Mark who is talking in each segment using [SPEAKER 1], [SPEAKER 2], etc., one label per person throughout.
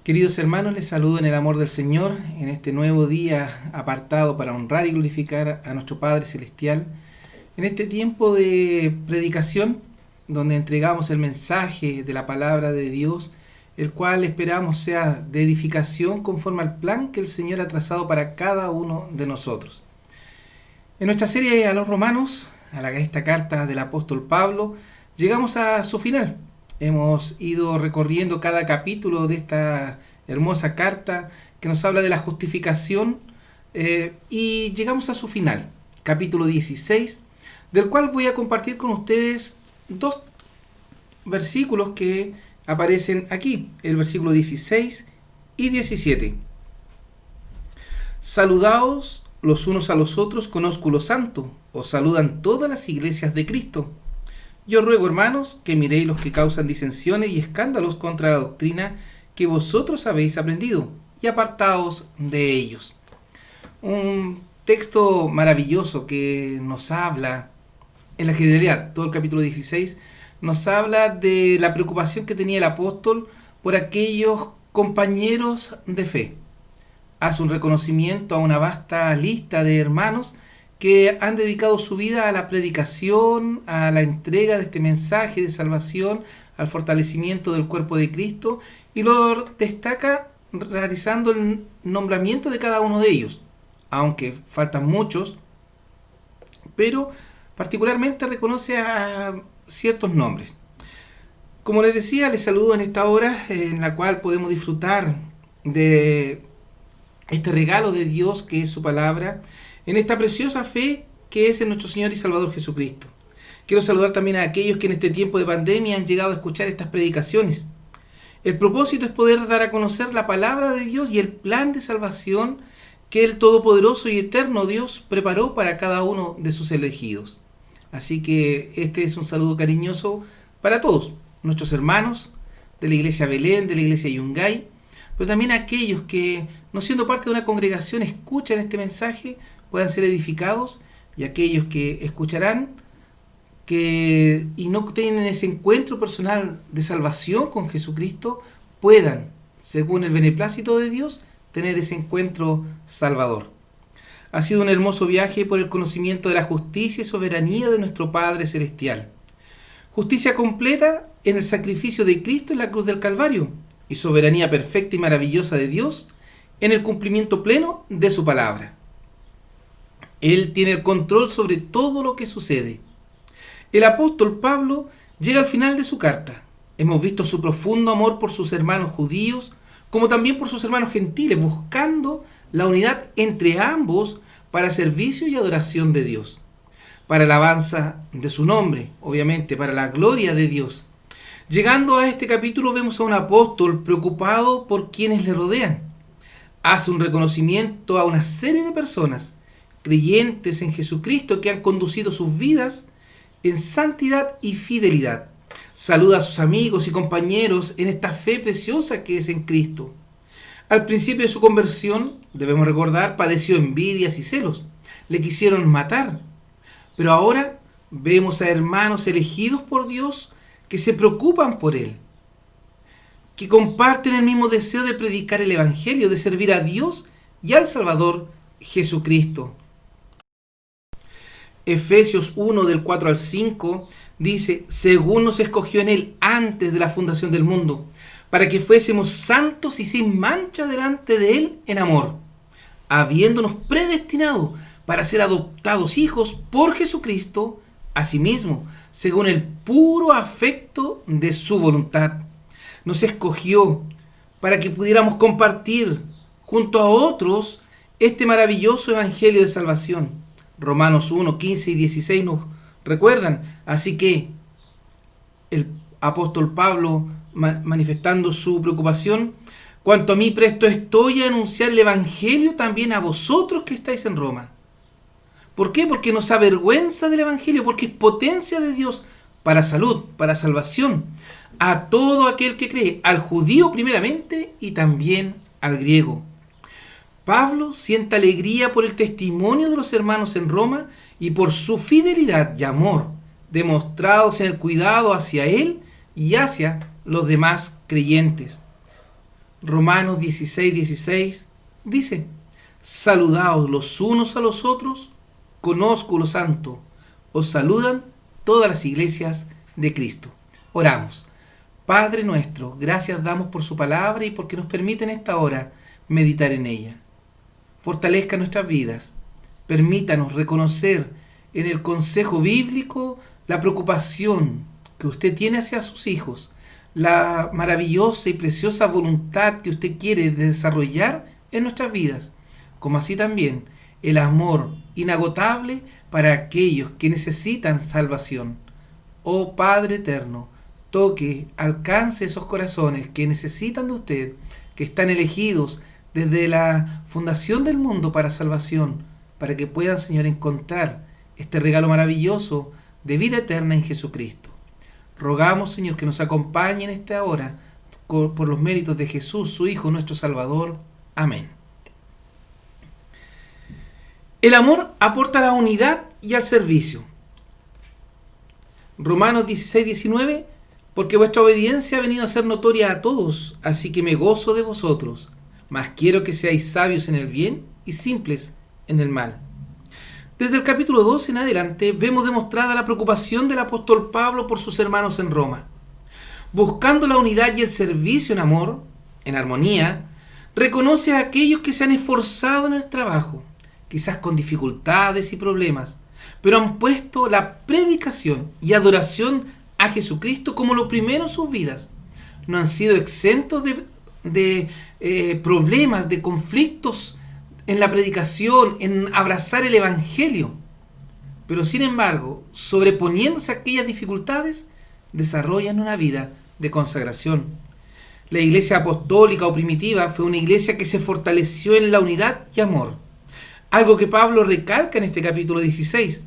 [SPEAKER 1] Queridos hermanos, les saludo en el amor del Señor, en este nuevo día apartado para honrar y glorificar a nuestro Padre Celestial, en este tiempo de predicación, donde entregamos el mensaje de la palabra de Dios, el cual esperamos sea de edificación conforme al plan que el Señor ha trazado para cada uno de nosotros. En nuestra serie a los Romanos, esta carta del apóstol Pablo, llegamos a su final. Hemos ido recorriendo cada capítulo de esta hermosa carta que nos habla de la justificación y llegamos a su final, capítulo 16, del cual voy a compartir con ustedes dos versículos que aparecen aquí, el versículo 16 y 17. Saludaos los unos a los otros con ósculo santo, os saludan todas las iglesias de Cristo. Yo ruego, hermanos, que miréis los que causan disensiones y escándalos contra la doctrina que vosotros habéis aprendido, y apartaos de ellos. Un texto maravilloso que nos habla, en la generalidad, todo el capítulo 16, nos habla de la preocupación que tenía el apóstol por aquellos compañeros de fe. Hace un reconocimiento a una vasta lista de hermanos que han dedicado su vida a la predicación, a la entrega de este mensaje de salvación, al fortalecimiento del cuerpo de Cristo, y lo destaca realizando el nombramiento de cada uno de ellos, aunque faltan muchos, pero particularmente reconoce a ciertos nombres. Como les decía, les saludo en esta hora en la cual podemos disfrutar de este regalo de Dios que es su palabra, en esta preciosa fe que es en nuestro Señor y Salvador Jesucristo. Quiero saludar también a aquellos que en este tiempo de pandemia han llegado a escuchar estas predicaciones. El propósito es poder dar a conocer la palabra de Dios y el plan de salvación que el Todopoderoso y Eterno Dios preparó para cada uno de sus elegidos. Así que este es un saludo cariñoso para todos, nuestros hermanos de la Iglesia Belén, de la Iglesia Yungay, pero también aquellos que, no siendo parte de una congregación, escuchan este mensaje, puedan ser edificados, y aquellos que escucharán y no tienen ese encuentro personal de salvación con Jesucristo, puedan, según el beneplácito de Dios, tener ese encuentro salvador. Ha sido un hermoso viaje por el conocimiento de la justicia y soberanía de nuestro Padre Celestial. Justicia completa en el sacrificio de Cristo en la cruz del Calvario, y soberanía perfecta y maravillosa de Dios en el cumplimiento pleno de su palabra. Él tiene el control sobre todo lo que sucede. El apóstol Pablo llega al final de su carta. Hemos visto su profundo amor por sus hermanos judíos, como también por sus hermanos gentiles, buscando la unidad entre ambos para servicio y adoración de Dios, para alabanza de su nombre, obviamente, para la gloria de Dios. Llegando a este capítulo vemos a un apóstol preocupado por quienes le rodean. Hace un reconocimiento a una serie de personas creyentes en Jesucristo que han conducido sus vidas en santidad y fidelidad. Saluda a sus amigos y compañeros en esta fe preciosa que es en Cristo. Al principio de su conversión, debemos recordar, padeció envidias y celos. Le quisieron matar. Pero ahora vemos a hermanos elegidos por Dios que se preocupan por Él, que comparten el mismo deseo de predicar el Evangelio, de servir a Dios y al Salvador Jesucristo. Efesios 1 del 4 al 5 dice: según nos escogió en Él antes de la fundación del mundo, para que fuésemos santos y sin mancha delante de Él en amor, habiéndonos predestinado para ser adoptados hijos por Jesucristo, asimismo, según el puro afecto de su voluntad. Nos escogió para que pudiéramos compartir junto a otros este maravilloso evangelio de salvación. Romanos 1, 15 y 16 nos recuerdan. Así que el apóstol Pablo, manifestando su preocupación: cuanto a mí, presto estoy a anunciar el evangelio también a vosotros que estáis en Roma. ¿Por qué? Porque nos avergüenza del evangelio, porque es potencia de Dios para salud, para salvación, a todo aquel que cree, al judío primeramente y también al griego. Pablo siente alegría por el testimonio de los hermanos en Roma y por su fidelidad y amor demostrados en el cuidado hacia él y hacia los demás creyentes. Romanos 16:16 dice: saludaos los unos a los otros con ósculo santo. Os saludan todas las iglesias de Cristo. Oramos. Padre nuestro, gracias damos por su palabra y porque nos permite en esta hora meditar en ella. Fortalezca nuestras vidas. Permítanos reconocer en el consejo bíblico la preocupación que usted tiene hacia sus hijos, la maravillosa y preciosa voluntad que usted quiere desarrollar en nuestras vidas, como así también el amor inagotable para aquellos que necesitan salvación. Oh Padre eterno, toque, alcance esos corazones que necesitan de usted, que están elegidos desde la fundación del mundo para salvación, para que puedan, Señor, encontrar este regalo maravilloso de vida eterna en Jesucristo. Rogamos, Señor, que nos acompañe en esta hora por los méritos de Jesús, su Hijo, nuestro Salvador. Amén. El amor aporta a la unidad y al servicio. Romanos 16:19: porque vuestra obediencia ha venido a ser notoria a todos, así que me gozo de vosotros, mas quiero que seáis sabios en el bien y simples en el mal. Desde el capítulo 2 en adelante vemos demostrada la preocupación del apóstol Pablo por sus hermanos en Roma. Buscando la unidad y el servicio en amor, en armonía, reconoce a aquellos que se han esforzado en el trabajo, quizás con dificultades y problemas, pero han puesto la predicación y adoración a Jesucristo como lo primero en sus vidas. No han sido exentos de problemas, de conflictos en la predicación, en abrazar el Evangelio. Pero sin embargo, sobreponiéndose a aquellas dificultades, desarrollan una vida de consagración. La iglesia apostólica o primitiva fue una iglesia que se fortaleció en la unidad y amor. Algo que Pablo recalca en este capítulo 16,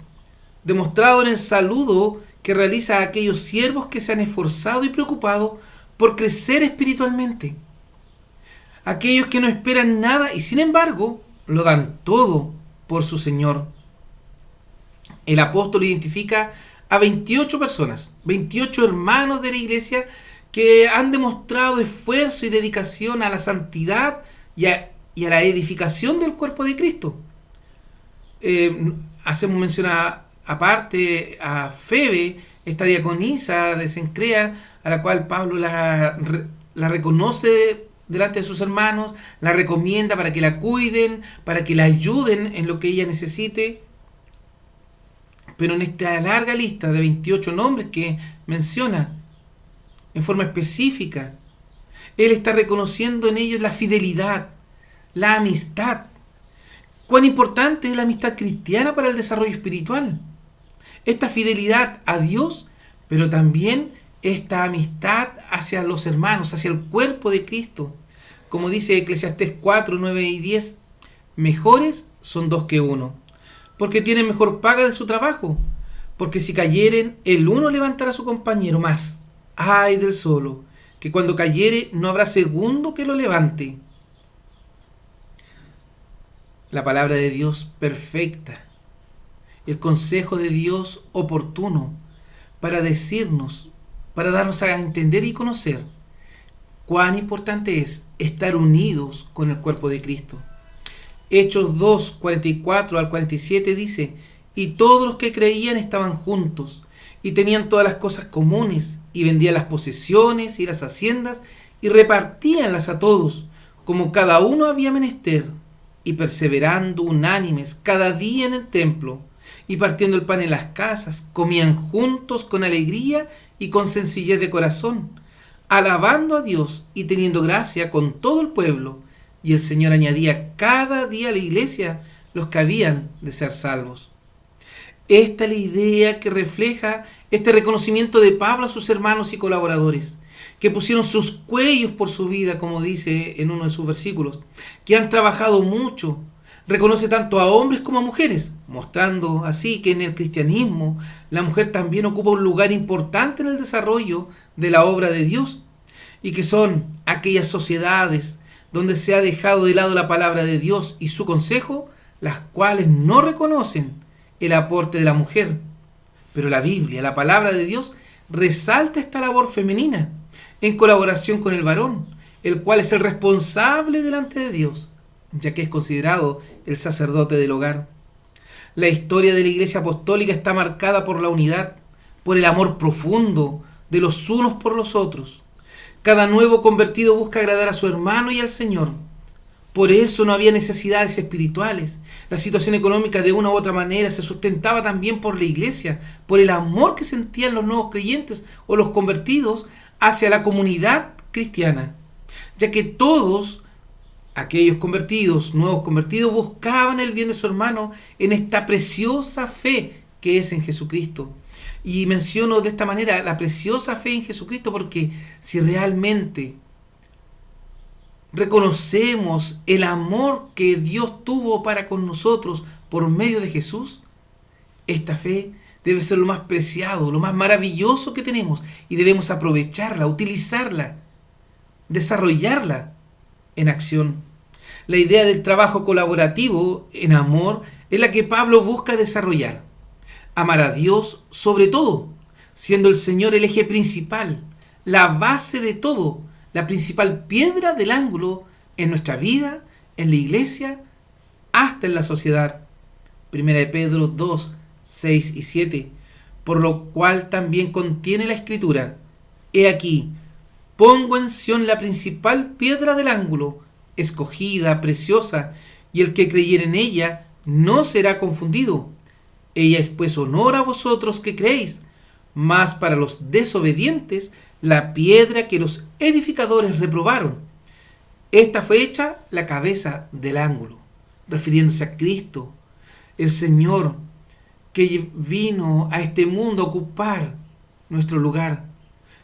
[SPEAKER 1] demostrado en el saludo que realiza a aquellos siervos que se han esforzado y preocupado por crecer espiritualmente. Aquellos que no esperan nada y sin embargo lo dan todo por su Señor. El apóstol identifica a 28 personas, 28 hermanos de la iglesia que han demostrado esfuerzo y dedicación a la santidad y a la edificación del cuerpo de Cristo. Hacemos mención aparte a Febe, esta diaconisa de Cencrea, a la cual Pablo la reconoce delante de sus hermanos, la recomienda para que la cuiden, para que la ayuden en lo que ella necesite. Pero en esta larga lista de 28 nombres que menciona en forma específica, él está reconociendo en ellos la fidelidad, la amistad. Cuán importante es la amistad cristiana para el desarrollo espiritual. Esta fidelidad a Dios, pero también esta amistad hacia los hermanos, hacia el cuerpo de Cristo. Como dice Eclesiastés 4, 9 y 10, mejores son dos que uno, porque tienen mejor paga de su trabajo, porque si cayeren, el uno levantará a su compañero más. Ay del solo, que cuando cayere no habrá segundo que lo levante. La palabra de Dios perfecta, el consejo de Dios oportuno para decirnos, para darnos a entender y conocer cuán importante es estar unidos con el cuerpo de Cristo. Hechos 2, 44 al 47 dice: y todos los que creían estaban juntos y tenían todas las cosas comunes y vendían las posesiones y las haciendas y repartíanlas a todos como cada uno había menester, y perseverando unánimes cada día en el templo y partiendo el pan en las casas, comían juntos con alegría y con sencillez de corazón, alabando a Dios y teniendo gracia con todo el pueblo. Y el Señor añadía cada día a la iglesia los que habían de ser salvos. Esta es la idea que refleja este reconocimiento de Pablo a sus hermanos y colaboradores, que pusieron sus cuellos por su vida, como dice en uno de sus versículos, que han trabajado mucho. Reconoce tanto a hombres como a mujeres, mostrando así que en el cristianismo la mujer también ocupa un lugar importante en el desarrollo de la obra de Dios, y que son aquellas sociedades donde se ha dejado de lado la palabra de Dios y su consejo, las cuales no reconocen el aporte de la mujer. Pero la Biblia, la palabra de Dios, resalta esta labor femenina en colaboración con el varón, el cual es el responsable delante de Dios, ya que es considerado el sacerdote del hogar. La historia de la Iglesia Apostólica está marcada por la unidad, por el amor profundo de los unos por los otros. Cada nuevo convertido busca agradar a su hermano y al Señor. Por eso no había necesidades espirituales. La situación económica de una u otra manera se sustentaba también por la Iglesia, por el amor que sentían los nuevos creyentes o los convertidos hacia la comunidad cristiana, ya que todos aquellos convertidos, nuevos convertidos, buscaban el bien de su hermano en esta preciosa fe que es en Jesucristo. Y menciono de esta manera la preciosa fe en Jesucristo porque si realmente reconocemos el amor que Dios tuvo para con nosotros por medio de Jesús, esta fe debe ser lo más preciado, lo más maravilloso que tenemos y debemos aprovecharla, utilizarla, desarrollarla en acción. La idea del trabajo colaborativo en amor es la que Pablo busca desarrollar. Amar a Dios sobre todo, siendo el Señor el eje principal, la base de todo, la principal piedra del ángulo en nuestra vida, en la iglesia, hasta en la sociedad. Primera de Pedro 2, 6 y 7. Por lo cual también contiene la Escritura: He aquí, pongo en Sión la principal piedra del ángulo, escogida, preciosa, y el que creyere en ella no será confundido. Ella es pues honor a vosotros que creéis, mas para los desobedientes la piedra que los edificadores reprobaron. Esta fue hecha la cabeza del ángulo, refiriéndose a Cristo, el Señor, que vino a este mundo a ocupar nuestro lugar.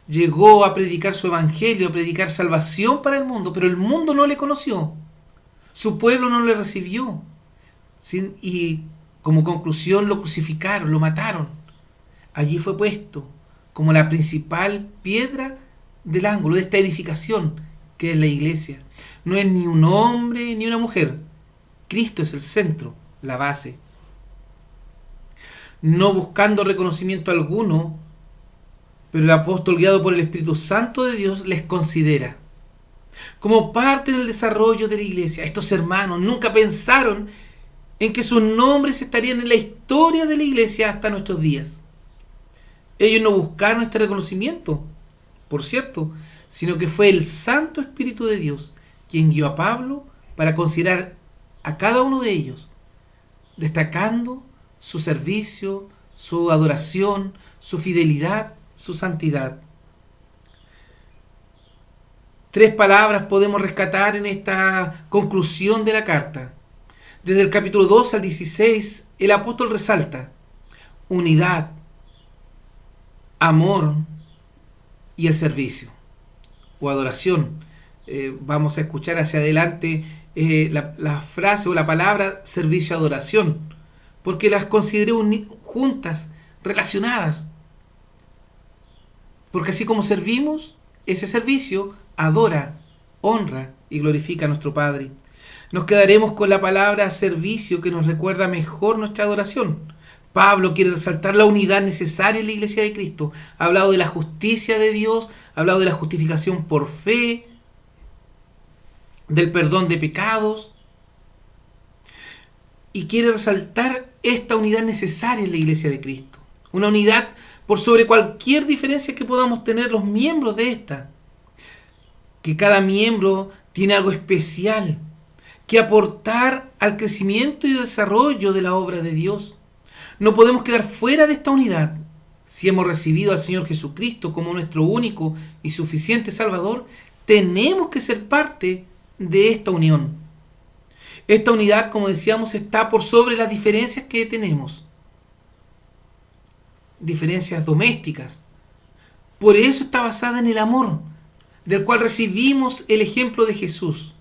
[SPEAKER 1] Llegó a predicar su evangelio, a predicar salvación para el mundo, pero el mundo no le conoció. Su pueblo no le recibió. Y como conclusión lo crucificaron, lo mataron. Allí fue puesto como la principal piedra del ángulo de esta edificación que es la iglesia. No es ni un hombre ni una mujer. Cristo es el centro, la base. No buscando reconocimiento alguno, pero el apóstol, guiado por el Espíritu Santo de Dios, les considera como parte del desarrollo de la iglesia. Estos hermanos nunca pensaron en que sus nombres estarían en la historia de la iglesia hasta nuestros días. Ellos no buscaron este reconocimiento, por cierto, sino que fue el Santo Espíritu de Dios quien guió a Pablo para considerar a cada uno de ellos, destacando su servicio, su adoración, su fidelidad, su santidad. 3 palabras podemos rescatar en esta conclusión de la carta. Desde el capítulo 2 al 16, el apóstol resalta unidad, amor y el servicio o adoración. Vamos a escuchar hacia adelante la frase o la palabra servicio-adoración, porque las consideré juntas, relacionadas. Porque así como servimos, ese servicio adora, honra y glorifica a nuestro Padre. Nos quedaremos con la palabra servicio que nos recuerda mejor nuestra adoración. Pablo quiere resaltar la unidad necesaria en la iglesia de Cristo. Ha hablado de la justicia de Dios, ha hablado de la justificación por fe, del perdón de pecados. Y quiere resaltar esta unidad necesaria en la iglesia de Cristo. Una unidad por sobre cualquier diferencia que podamos tener los miembros de esta. Que cada miembro tiene algo especial que aportar al crecimiento y desarrollo de la obra de Dios. No podemos quedar fuera de esta unidad. Si hemos recibido al Señor Jesucristo como nuestro único y suficiente Salvador, tenemos que ser parte de esta unión. Esta unidad, como decíamos, está por sobre las diferencias que tenemos. Diferencias domésticas. Por eso está basada en el amor, del cual recibimos el ejemplo de Jesús,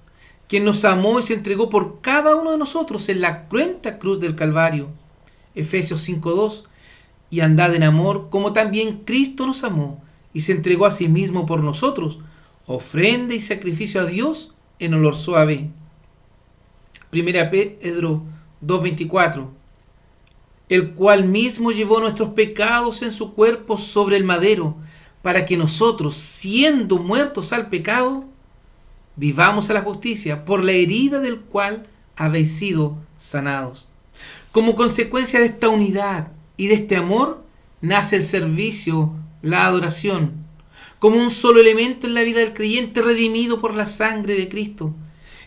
[SPEAKER 1] quien nos amó y se entregó por cada uno de nosotros en la cruenta cruz del Calvario. Efesios 5:2. Y andad en amor, como también Cristo nos amó y se entregó a sí mismo por nosotros, ofrenda y sacrificio a Dios en olor suave. Primera Pedro 2:24. El cual mismo llevó nuestros pecados en su cuerpo sobre el madero, para que nosotros, siendo muertos al pecado, Vivamos a la justicia, por la herida del cual habéis sido sanados. Como consecuencia de esta unidad y de este amor, nace el servicio, la adoración, como un solo elemento en la vida del creyente redimido por la sangre de Cristo.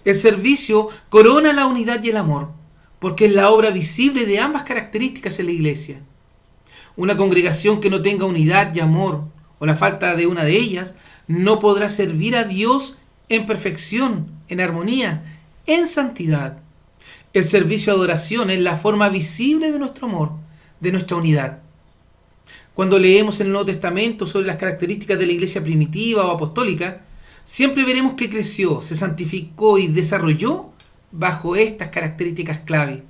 [SPEAKER 1] El servicio corona la unidad y el amor, porque es la obra visible de ambas características en la iglesia. Una congregación que no tenga unidad y amor, o la falta de una de ellas, no podrá servir a Dios en perfección, en armonía, en santidad. El servicio de adoración es la forma visible de nuestro amor, de nuestra unidad. Cuando leemos en el Nuevo Testamento sobre las características de la iglesia primitiva o apostólica, siempre veremos que creció, se santificó y desarrolló bajo estas características clave.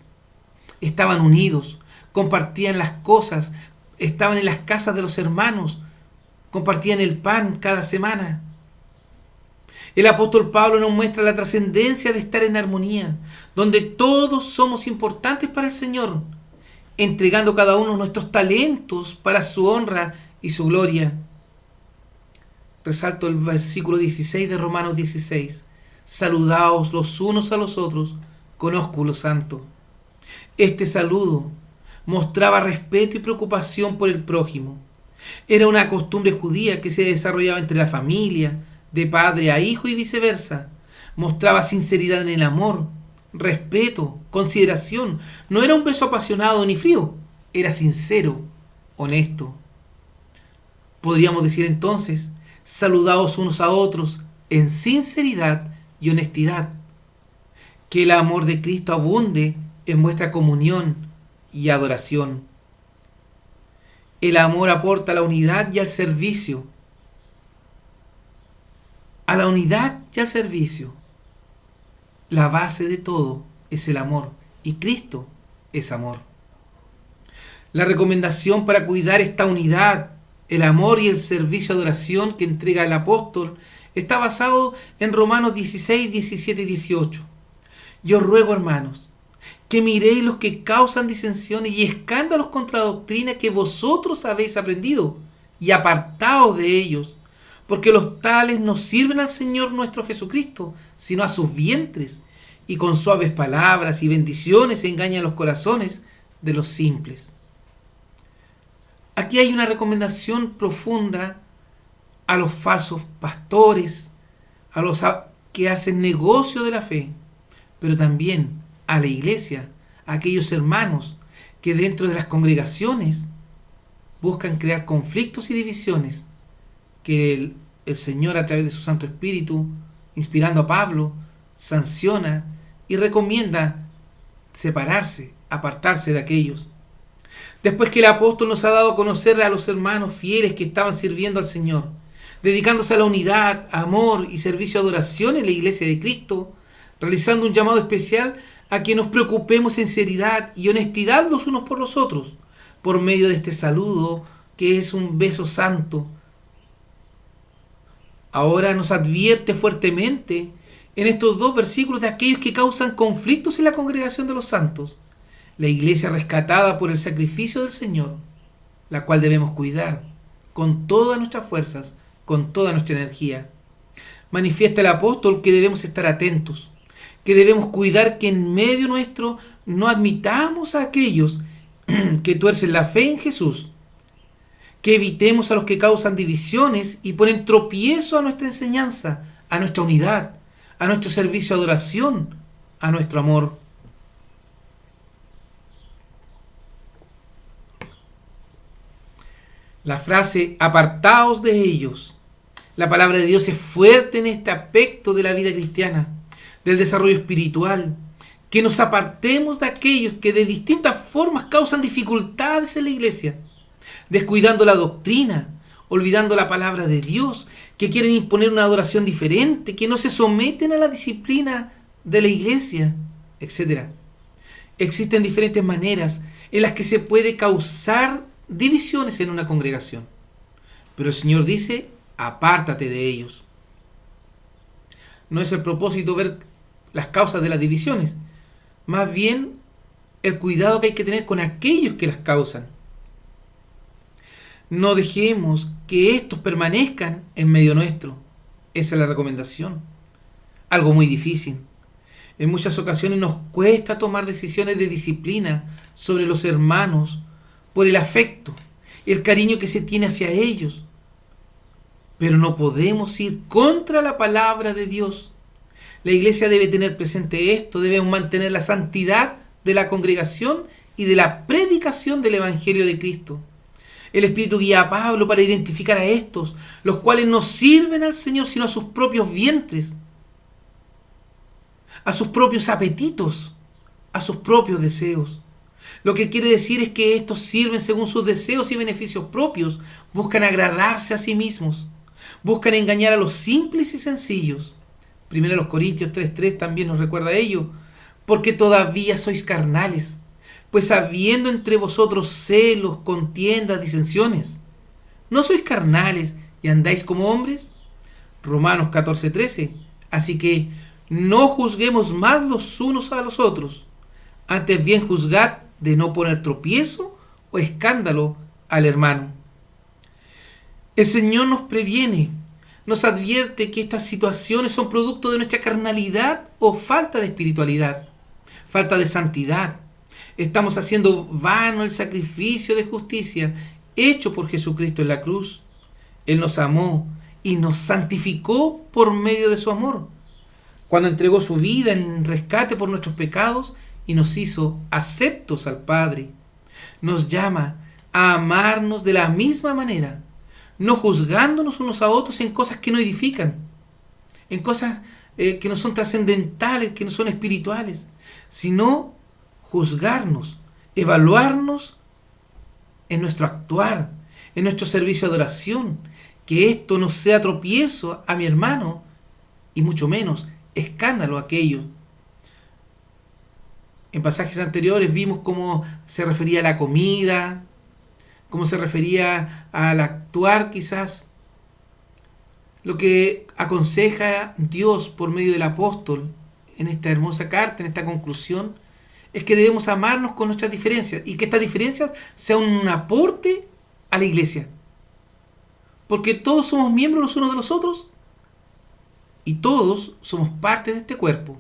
[SPEAKER 1] Estaban unidos, compartían las cosas, estaban en las casas de los hermanos, compartían el pan cada semana. El apóstol Pablo nos muestra la trascendencia de estar en armonía, donde todos somos importantes para el Señor, entregando cada uno nuestros talentos para su honra y su gloria. Resalto el versículo 16 de Romanos 16. Saludaos los unos a los otros con ósculo santo. Este saludo mostraba respeto y preocupación por el prójimo. Era una costumbre judía que se desarrollaba entre la familia, de padre a hijo y viceversa. Mostraba sinceridad en el amor, respeto, consideración. No era un beso apasionado ni frío, era sincero, honesto. Podríamos decir entonces, saludaos unos a otros en sinceridad y honestidad. Que el amor de Cristo abunde en vuestra comunión y adoración. El amor aporta a la unidad y al servicio. A la unidad y al servicio. La base de todo es el amor, y Cristo es amor. La recomendación para cuidar esta unidad, el amor y el servicio de adoración que entrega el apóstol está basado en Romanos 16, 17 y 18. Yo os ruego, hermanos, que miréis los que causan disensiones y escándalos contra la doctrina que vosotros habéis aprendido, y apartaos de ellos, porque los tales no sirven al Señor nuestro Jesucristo, sino a sus vientres, y con suaves palabras y bendiciones engañan los corazones de los simples. Aquí hay una recomendación profunda a los falsos pastores, a los que hacen negocio de la fe, pero también a la iglesia, a aquellos hermanos que dentro de las congregaciones buscan crear conflictos y divisiones que el Señor, a través de su Santo Espíritu, inspirando a Pablo, sanciona y recomienda separarse, apartarse de aquellos. Después que el apóstol nos ha dado a conocer a los hermanos fieles que estaban sirviendo al Señor, dedicándose a la unidad, amor y servicio de adoración en la iglesia de Cristo, realizando un llamado especial a que nos preocupemos en sinceridad y honestidad los unos por los otros, por medio de este saludo que es un beso santo. Ahora nos advierte fuertemente en estos dos versículos de aquellos que causan conflictos en la congregación de los santos, la iglesia rescatada por el sacrificio del Señor, la cual debemos cuidar con todas nuestras fuerzas, con toda nuestra energía. Manifiesta el apóstol que debemos estar atentos, que debemos cuidar que en medio nuestro no admitamos a aquellos que tuercen la fe en Jesús, que evitemos a los que causan divisiones y ponen tropiezo a nuestra enseñanza, a nuestra unidad, a nuestro servicio de adoración, a nuestro amor. La frase apartaos de ellos. La palabra de Dios es fuerte en este aspecto de la vida cristiana, del desarrollo espiritual, que nos apartemos de aquellos que de distintas formas causan dificultades en la iglesia, descuidando la doctrina, olvidando la palabra de Dios, que quieren imponer una adoración diferente, que no se someten a la disciplina de la iglesia, etc. Existen diferentes maneras en las que se puede causar divisiones en una congregación, pero el Señor dice, apártate de ellos. No es el propósito ver las causas de las divisiones, más bien el cuidado que hay que tener con aquellos que las causan. No dejemos que estos permanezcan en medio nuestro. Esa es la recomendación. algo muy difícil. En muchas ocasiones nos cuesta tomar decisiones de disciplina sobre los hermanos por el afecto, el cariño que se tiene hacia ellos. Pero no podemos ir contra la palabra de Dios. La iglesia debe tener presente esto, debemos mantener la santidad de la congregación y de la predicación del Evangelio de Cristo. El Espíritu guía a Pablo para identificar a estos, los cuales no sirven al Señor sino a sus propios vientres, a sus propios apetitos, a sus propios deseos. Lo que quiere decir es que estos sirven según sus deseos y beneficios propios, buscan agradarse a sí mismos, buscan engañar a los simples y sencillos. 1 Corintios 3:3 también nos recuerda ello, porque todavía sois carnales, pues habiendo entre vosotros celos, contiendas, disensiones, ¿no sois carnales y andáis como hombres? Romanos 14:13. Así que no juzguemos más los unos a los otros, antes bien juzgad de no poner tropiezo o escándalo al hermano. El Señor nos previene, nos advierte que estas situaciones son producto de nuestra carnalidad o falta de espiritualidad, falta de santidad. Estamos haciendo vano el sacrificio de justicia hecho por Jesucristo en la cruz. Él nos amó y nos santificó por medio de su amor, cuando entregó su vida en rescate por nuestros pecados y nos hizo aceptos al Padre. Nos llama a amarnos de la misma manera, no juzgándonos unos a otros en cosas que no edifican, en cosas que no son trascendentales, que no son espirituales, sino juzgarnos, evaluarnos en nuestro actuar, en nuestro servicio de oración, que esto no sea tropiezo a mi hermano y mucho menos escándalo a aquello. En pasajes anteriores vimos cómo se refería a la comida, cómo se refería al actuar quizás. Lo que aconseja Dios por medio del apóstol en esta hermosa carta, en esta conclusión, es que debemos amarnos con nuestras diferencias y que estas diferencias sean un aporte a la iglesia. Porque todos somos miembros los unos de los otros y todos somos parte de este cuerpo,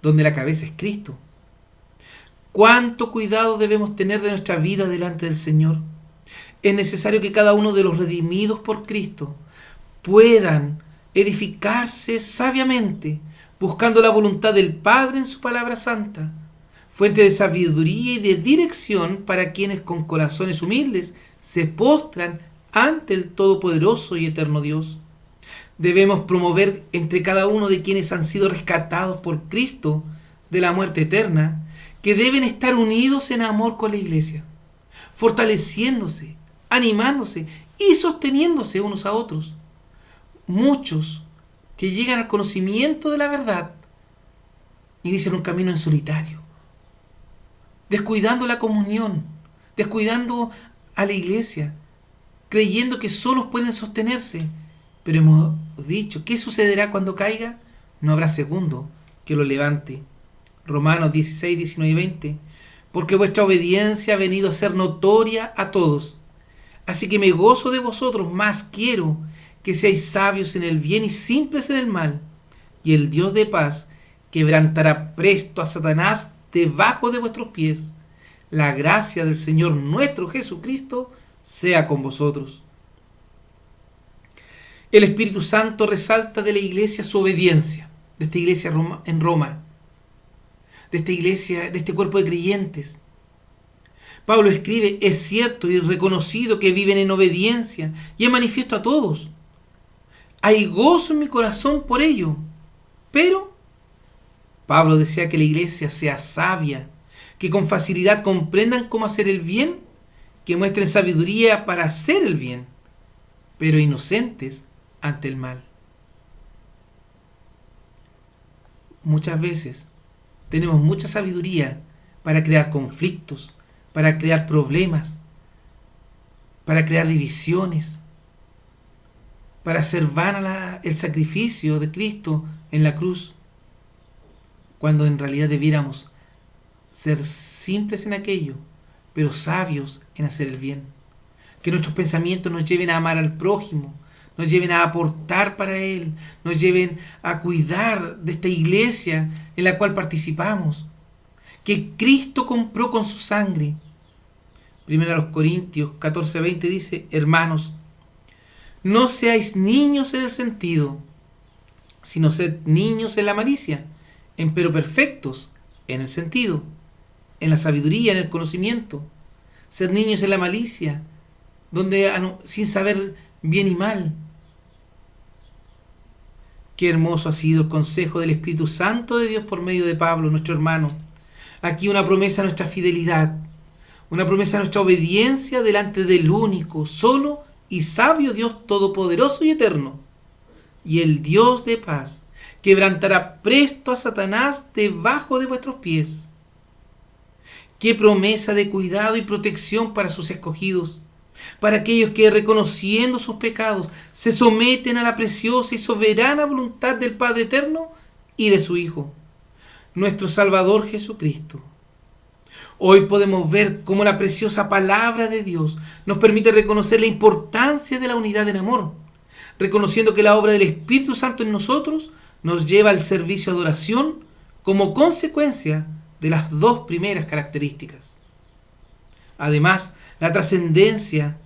[SPEAKER 1] donde la cabeza es Cristo. ¿Cuánto cuidado debemos tener de nuestra vida delante del Señor? Es necesario que cada uno de los redimidos por Cristo puedan edificarse sabiamente, buscando la voluntad del Padre en su palabra santa, fuente de sabiduría y de dirección para quienes con corazones humildes se postran ante el todopoderoso y eterno Dios. Debemos promover entre cada uno de quienes han sido rescatados por Cristo de la muerte eterna, que deben estar unidos en amor con la iglesia, fortaleciéndose, animándose y sosteniéndose unos a otros. Muchos que llegan al conocimiento de la verdad inician un camino en solitario, descuidando la comunión, descuidando a la iglesia, creyendo que solos pueden sostenerse. Pero hemos dicho, ¿qué sucederá cuando caiga? No habrá segundo que lo levante. Romanos 16, 19 y 20. Porque vuestra obediencia ha venido a ser notoria a todos. Así que me gozo de vosotros, más quiero que seáis sabios en el bien y simples en el mal. Y el Dios de paz quebrantará presto a Satanás debajo de vuestros pies. La gracia del Señor nuestro Jesucristo sea con vosotros. El Espíritu Santo resalta de la iglesia su obediencia, de esta iglesia en Roma, de esta iglesia, de este cuerpo de creyentes. Pablo escribe, es cierto y reconocido que viven en obediencia y es manifiesto a todos. Hay gozo en mi corazón por ello, pero Pablo desea que la iglesia sea sabia, que con facilidad comprendan cómo hacer el bien, que muestren sabiduría para hacer el bien, pero inocentes ante el mal. Muchas veces tenemos mucha sabiduría para crear conflictos, para crear problemas, para crear divisiones, para hacer vana el sacrificio de Cristo en la cruz, cuando en realidad debiéramos ser simples en aquello, pero sabios en hacer el bien. Que nuestros pensamientos nos lleven a amar al prójimo, nos lleven a aportar para Él, nos lleven a cuidar de esta iglesia en la cual participamos, que Cristo compró con su sangre. Primero a los Corintios 14:20 dice: hermanos, no seáis niños en el sentido, sino sed niños en la malicia, empero perfectos en el sentido, en la sabiduría, en el conocimiento. Sed niños en la malicia, donde sin saber bien y mal. Qué hermoso ha sido el consejo del Espíritu Santo de Dios por medio de Pablo, nuestro hermano. Aquí una promesa a nuestra fidelidad, una promesa a nuestra obediencia delante del único, solo y sabio Dios todopoderoso y eterno. Y el Dios de paz quebrantará presto a Satanás debajo de vuestros pies. Qué promesa de cuidado y protección para sus escogidos, para aquellos que, reconociendo sus pecados, se someten a la preciosa y soberana voluntad del Padre Eterno y de su Hijo, nuestro Salvador Jesucristo. Hoy podemos ver cómo la preciosa palabra de Dios nos permite reconocer la importancia de la unidad en amor, reconociendo que la obra del Espíritu Santo en nosotros nos lleva al servicio de adoración como consecuencia de las dos primeras características. Además, la trascendencia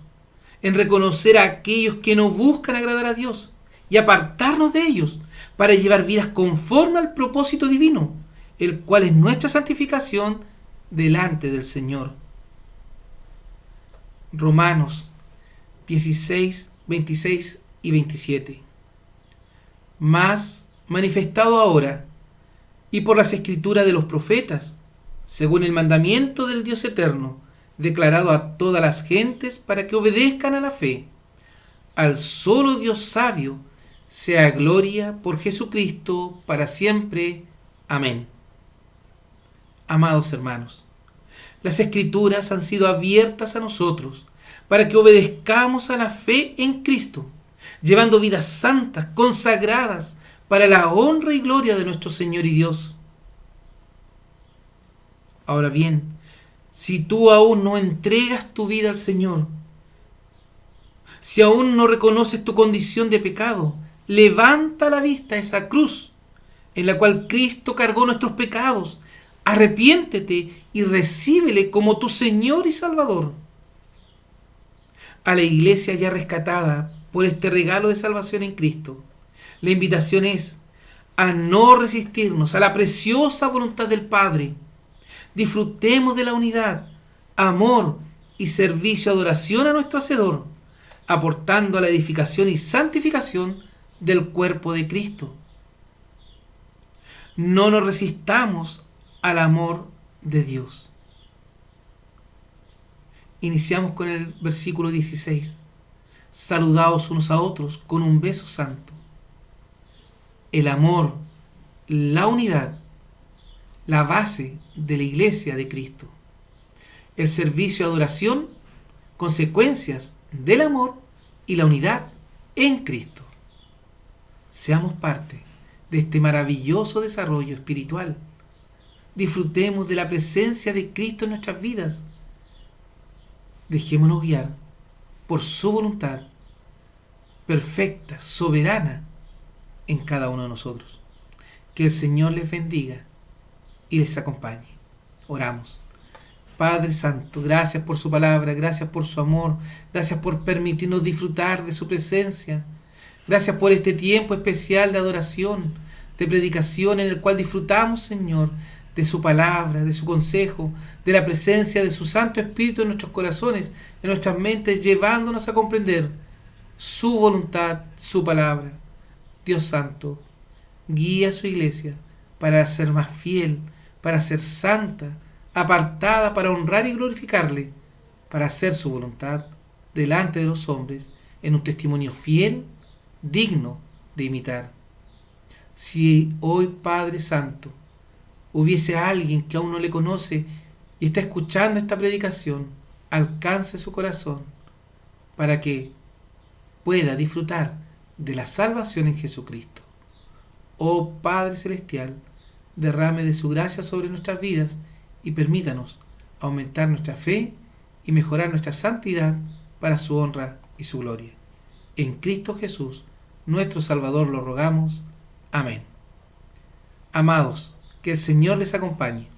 [SPEAKER 1] en reconocer a aquellos que no buscan agradar a Dios y apartarnos de ellos para llevar vidas conforme al propósito divino, el cual es nuestra santificación delante del Señor. Romanos 16, 26 y 27. Mas manifestado ahora, y por las escrituras de los profetas, según el mandamiento del Dios eterno, declarado a todas las gentes para que obedezcan a la fe, al solo Dios sabio, sea gloria por Jesucristo para siempre. Amén. Amados hermanos, las Escrituras han sido abiertas a nosotros para que obedezcamos a la fe en Cristo, llevando vidas santas, consagradas para la honra y gloria de nuestro Señor y Dios. Ahora bien, si tú aún no entregas tu vida al Señor, si aún no reconoces tu condición de pecado, levanta la vista a esa cruz en la cual Cristo cargó nuestros pecados. Arrepiéntete y recíbele como tu Señor y Salvador. A la iglesia ya rescatada por este regalo de salvación en Cristo, la invitación es a no resistirnos a la preciosa voluntad del Padre. Disfrutemos de la unidad, amor y servicio, adoración a nuestro Hacedor, aportando a la edificación y santificación del cuerpo de Cristo. No nos resistamos al amor de Dios. Iniciamos con el versículo 16. Saludaos unos a otros con un beso santo. El amor, la unidad, la base de la iglesia de Cristo. El servicio y adoración, consecuencias del amor y la unidad en Cristo. Seamos parte de este maravilloso desarrollo espiritual. Disfrutemos de la presencia de Cristo en nuestras vidas. Dejémonos guiar por su voluntad perfecta, soberana en cada uno de nosotros. Que el Señor les bendiga y les acompañe. Oramos. Padre Santo, gracias por su palabra, gracias por su amor, gracias por permitirnos disfrutar de su presencia. Gracias por este tiempo especial de adoración, de predicación en el cual disfrutamos, Señor, de su palabra, de su consejo, de la presencia de su Santo Espíritu en nuestros corazones, en nuestras mentes, llevándonos a comprender su voluntad, su palabra. Dios Santo, guía a su iglesia para ser más fiel, para ser santa, apartada para honrar y glorificarle, para hacer su voluntad delante de los hombres en un testimonio fiel, digno de imitar. Si hoy, Padre Santo, hubiese alguien que aún no le conoce y está escuchando esta predicación, alcance su corazón para que pueda disfrutar de la salvación en Jesucristo. Oh Padre Celestial, derrame de su gracia sobre nuestras vidas y permítanos aumentar nuestra fe y mejorar nuestra santidad para su honra y su gloria. En Cristo Jesús, nuestro Salvador, lo rogamos. Amén. Amados, que el Señor les acompañe.